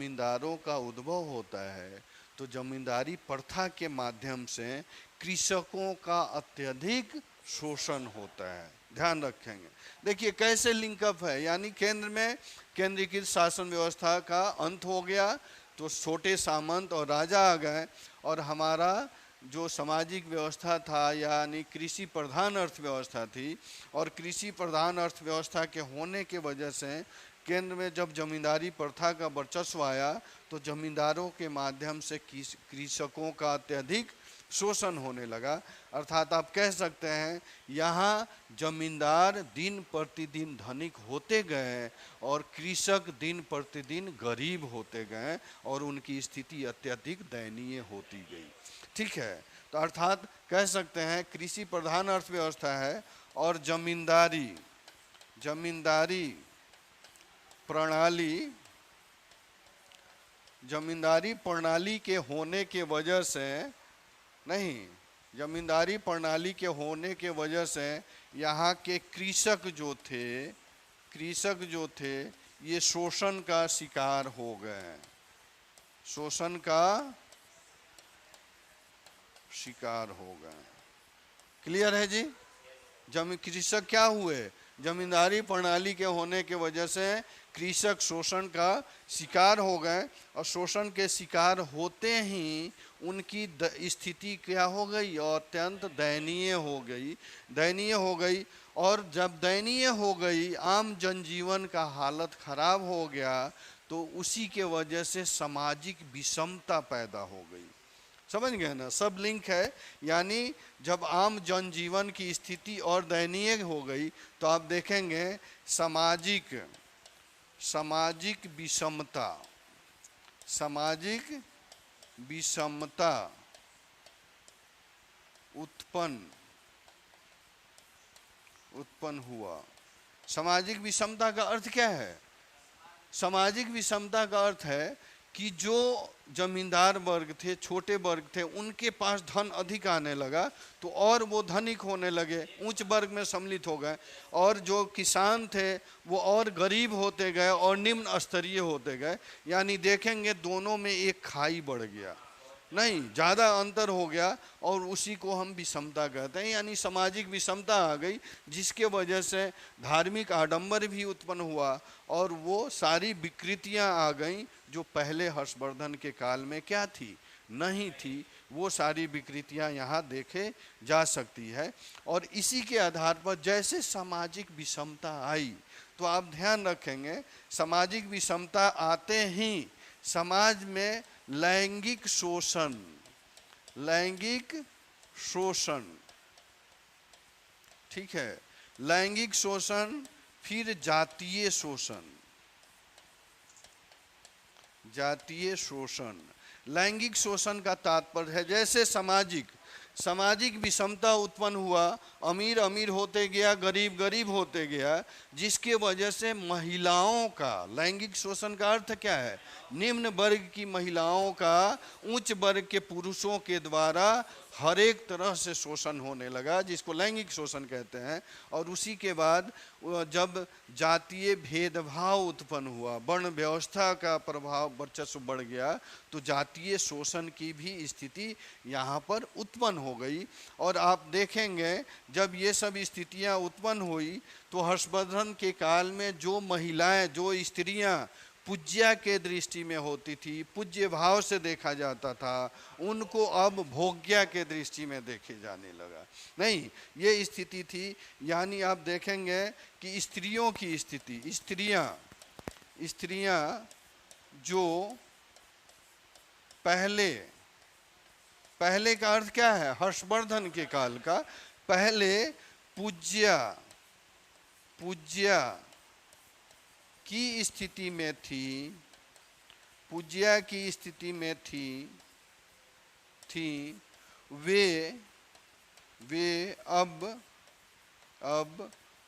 जमींदारों का उद्भव होता है तो जमींदारी प्रथा के माध्यम से कृषकों का अत्यधिक शोषण होता है। ध्यान रखेंगे। देखिए कैसे लिंकअप है, यानी केंद्र में केंद्रीकृत शासन व्यवस्था का अंत हो गया तो छोटे सामंत और राजा आ गए और हमारा जो सामाजिक व्यवस्था था यानी कृषि प्रधान अर्थव्यवस्था थी, और कृषि प्रधान अर्थव्यवस्था के होने के वजह से केंद्र में जब जमींदारी प्रथा का वर्चस्व आया तो जमींदारों के माध्यम से कृषकों का अत्यधिक शोषण होने लगा। अर्थात आप कह सकते हैं यहाँ जमींदार दिन प्रतिदिन धनिक होते गए और कृषक दिन प्रतिदिन गरीब होते गए और उनकी स्थिति अत्यधिक दयनीय होती गई। ठीक है, तो अर्थात कह सकते हैं कृषि प्रधान अर्थव्यवस्था है और जमींदारी प्रणाली के होने के वजह से जमींदारी प्रणाली के होने के वजह से यहाँ के कृषक जो थे ये शोषण का शिकार हो गए, शोषण का शिकार हो गए। क्लियर है जी? कृषक क्या हुए? जमींदारी प्रणाली के होने के वजह से कृषक शोषण का शिकार हो गए और शोषण के शिकार होते ही उनकी स्थिति क्या हो गई? अत्यंत दयनीय हो गई। और जब दयनीय हो गई, आम जनजीवन का हालत खराब हो गया तो उसी के वजह से सामाजिक विषमता पैदा हो गई। समझ गए ना? सब लिंक है। यानी जब आम जनजीवन की स्थिति और दयनीय हो गई तो आप देखेंगे सामाजिक विषमता उत्पन्न हुआ। सामाजिक विषमता का अर्थ क्या है? सामाजिक विषमता का अर्थ है कि जो जमींदार वर्ग थे, छोटे वर्ग थे, उनके पास धन अधिक आने लगा तो और वो धनिक होने लगे, उच्च वर्ग में सम्मिलित हो गए, और जो किसान थे वो और गरीब होते गए और निम्न स्तरीय होते गए। यानी देखेंगे दोनों में एक खाई बढ़ गया, नहीं ज़्यादा अंतर हो गया और उसी को हम विषमता कहते हैं। यानी सामाजिक विषमता आ गई जिसके वजह से धार्मिक आडंबर भी उत्पन्न हुआ और वो सारी विकृतियां आ गईं जो पहले हर्षवर्धन के काल में क्या थी? नहीं थी। वो सारी विकृतियां यहाँ देखे जा सकती है। और इसी के आधार पर जैसे सामाजिक विषमता आई तो आप ध्यान रखेंगे सामाजिक विषमता आते ही समाज में लैंगिक शोषण, ठीक है, लैंगिक शोषण, फिर जातीय शोषण। लैंगिक शोषण का तात्पर्य है जैसे सामाजिक विषमता उत्पन्न हुआ, अमीर अमीर होते गया, गरीब गरीब होते गया, जिसके वजह से महिलाओं का लैंगिक शोषण का अर्थ क्या है? निम्न वर्ग की महिलाओं का उच्च वर्ग के पुरुषों के द्वारा हर एक तरह से शोषण होने लगा, जिसको लैंगिक शोषण कहते हैं। और उसी के बाद जब जातीय भेदभाव उत्पन्न हुआ, वर्ण व्यवस्था का प्रभाव वर्चस्व बढ़ गया, तो जातीय शोषण की भी स्थिति यहाँ पर उत्पन्न हो गई। और आप देखेंगे जब ये सब स्थितियाँ उत्पन्न हुई तो हर्षवर्धन के काल में जो महिलाएं, जो स्त्रियाँ पूज्या के दृष्टि में होती थी, पूज्य भाव से देखा जाता था, उनको अब भोग्या के दृष्टि में देखे जाने लगा। नहीं, ये स्थिति थी। यानी आप देखेंगे कि स्त्रियों की स्थिति, स्त्रियां जो पहले का अर्थ क्या है? हर्षवर्धन के काल का पहले पूज्या की स्थिति में थी, पूज्या की स्थिति में थी, वे अब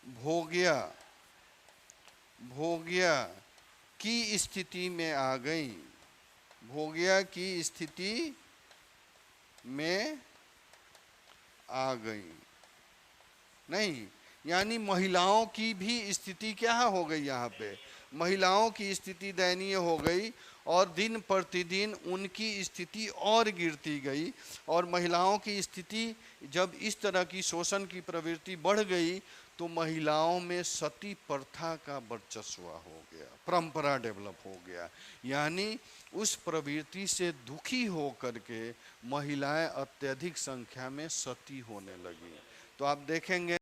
भोग्या की स्थिति में आ गई, भोग्या की स्थिति में आ गई। नहीं, यानी महिलाओं की भी स्थिति क्या हो गई? यहाँ पे महिलाओं की स्थिति दयनीय हो गई और दिन प्रतिदिन उनकी स्थिति और गिरती गई। और महिलाओं की स्थिति जब इस तरह की शोषण की प्रवृत्ति बढ़ गई तो महिलाओं में सती प्रथा का वर्चस्व हो गया, परंपरा डेवलप हो गया। यानी उस प्रवृत्ति से दुखी हो करके महिलाएं अत्यधिक संख्या में सती होने लगी। तो आप देखेंगे